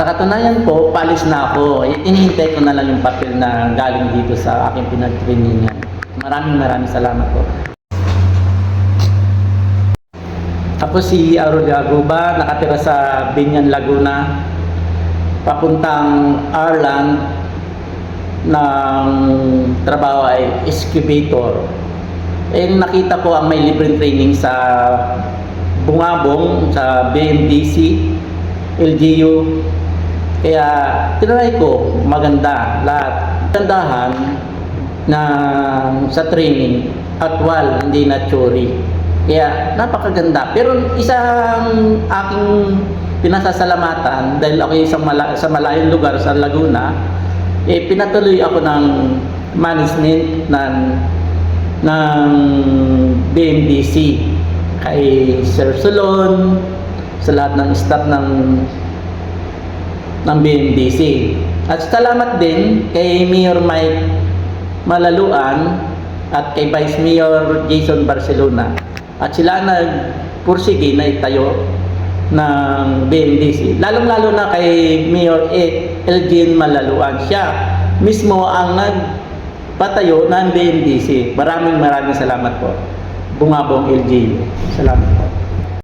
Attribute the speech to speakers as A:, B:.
A: Sa katunayan po, paalis na ako. Inihintay ko na lang yung papel na galing dito sa aking pinag-trainingan. Maraming salamat po. Ako si Arul Aguba, nakatira sa Binyan, Laguna. Papuntang Arlan, ng trabaho ay excavator. Nakita ko ang may libreng training sa Bungabong, sa BMDC, LGU. Kaya tinry ko, maganda lahat. Gandahan na sa training, actual, hindi na theory. Kaya napakaganda. Pero isang aking pinasasalamatan dahil ako sa malayong lugar sa Laguna, pinatuloy ako ng management ng BMDC kay Sir Solon, sa lahat ng staff ng BMDC. At salamat din kay Mayor Mike Malaluan at kay Vice Mayor Jason Barcelona. At sila nagpursige na itayo ng BMDC. Lalong-lalo na kay Mayor Elgin Malaluan. Siya mismo ang nagpatayo ng BMDC. Maraming salamat po. Bungabong LGU. Salamat po.